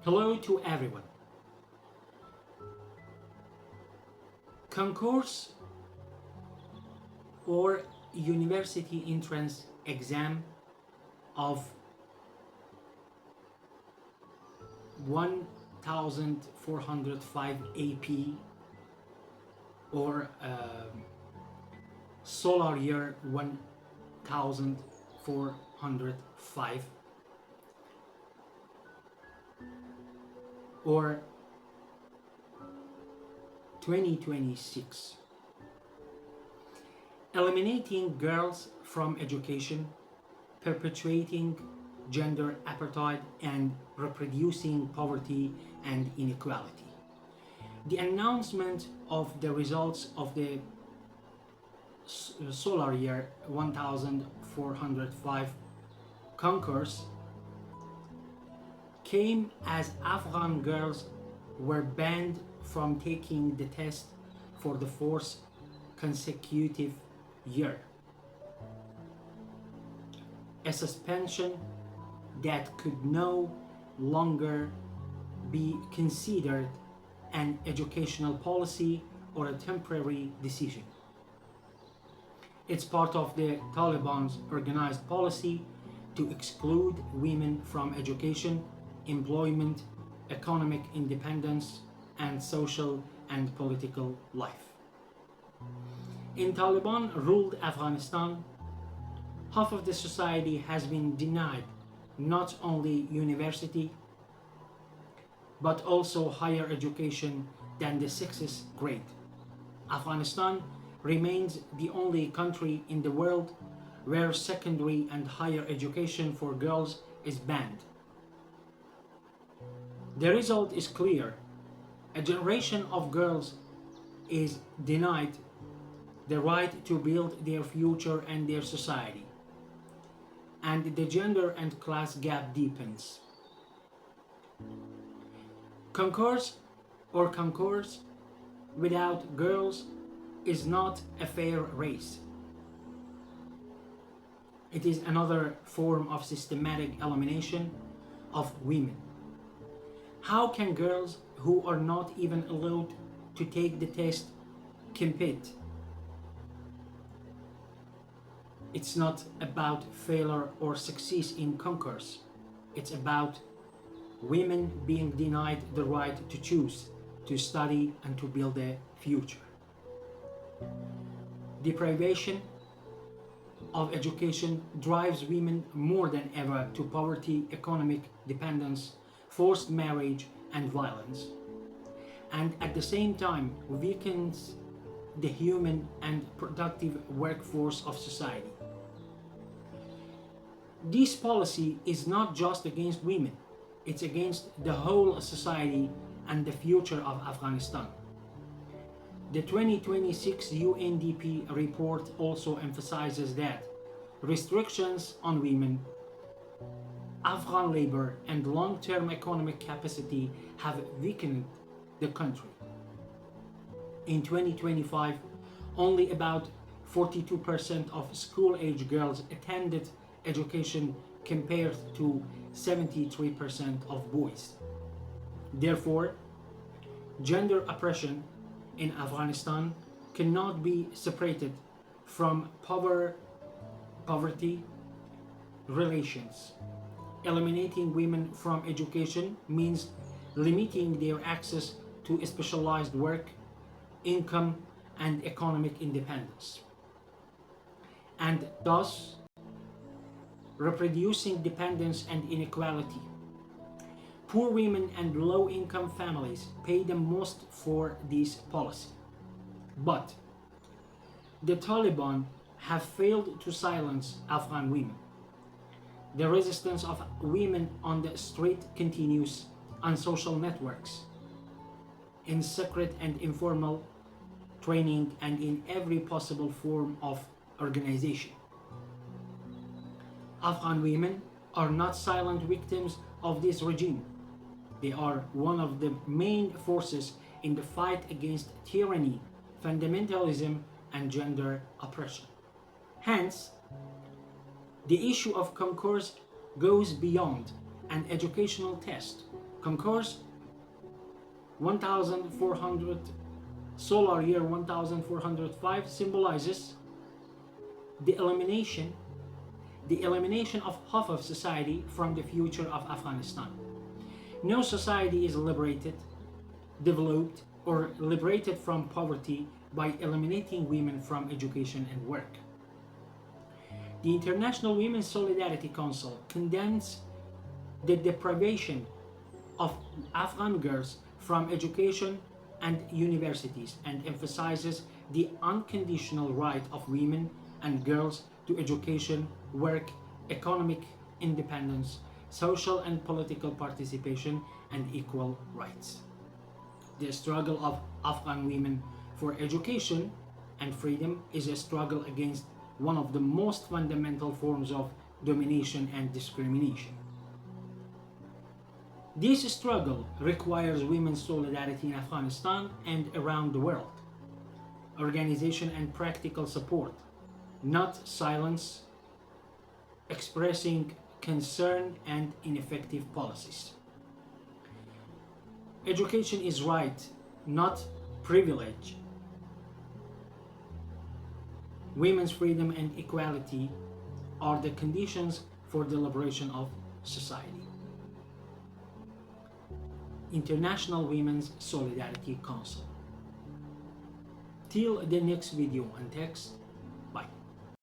Hello to everyone. Concourse or university entrance exam of 1405 AP or solar year 1405 or 2026. Eliminating girls from education, perpetuating gender apartheid, and reproducing poverty and inequality. The announcement of the results of the solar year 1405 Concourse came as Afghan girls were banned from taking the test for the fourth consecutive year. A suspension that could no longer be considered an educational policy or a temporary decision. It's part of the Taliban's organized policy to exclude women from education, employment, economic independence, and social and political life. In Taliban ruled Afghanistan, half of the society has been denied not only university but also higher education than the sixth grade. Afghanistan remains the only country in the world where secondary and higher education for girls is banned. The result is clear. A generation of girls is denied the right to build their future and their society, and the gender and class gap deepens. Concourse or concourse without girls is not a fair race. It is another form of systematic elimination of women. How can girls who are not even allowed to take the test compete? It's not about failure or success in concourse. It's about women being denied the right to choose, to study, and to build a future. Deprivation of education drives women more than ever to poverty, economic dependence, forced marriage, and violence, and at the same time weakens the human and productive workforce of society. This policy is not just against women, it's against the whole society and the future of Afghanistan. The 2026 UNDP report also emphasizes that restrictions on women, Afghan labor, and long-term economic capacity have weakened the country. In 2025, only about 42% of school-age girls attended education compared to 73% of boys. Therefore, gender oppression in Afghanistan cannot be separated from poverty relations. Eliminating women from education means limiting their access to specialized work, income, and economic independence, and thus reproducing dependence and inequality. Poor women and low-income families pay the most for this policy. But the Taliban have failed to silence Afghan women. The resistance of women on the street continues on social networks, in secret and informal training, and in every possible form of organization. Afghan women are not silent victims of this regime. They are one of the main forces in the fight against tyranny, fundamentalism, and gender oppression. Hence, the issue of concourse goes beyond an educational test. Concourse 1400 solar year 1405 symbolizes the elimination of half of society from the future of Afghanistan. No society is liberated, developed, or liberated from poverty by eliminating women from education and work. The International Women's Solidarity Council condemns the deprivation of Afghan girls from education and universities and emphasizes the unconditional right of women and girls to education, work, economic independence, social and political participation, and equal rights. The struggle of Afghan women for education and freedom is a struggle against one of the most fundamental forms of domination and discrimination. This struggle requires women's solidarity in Afghanistan and around the world, organization and practical support, not silence, expressing concern and ineffective policies. Education is right, not privilege. Women's freedom and equality are the conditions for the liberation of society. International Women's Solidarity Council. Till the next video and text,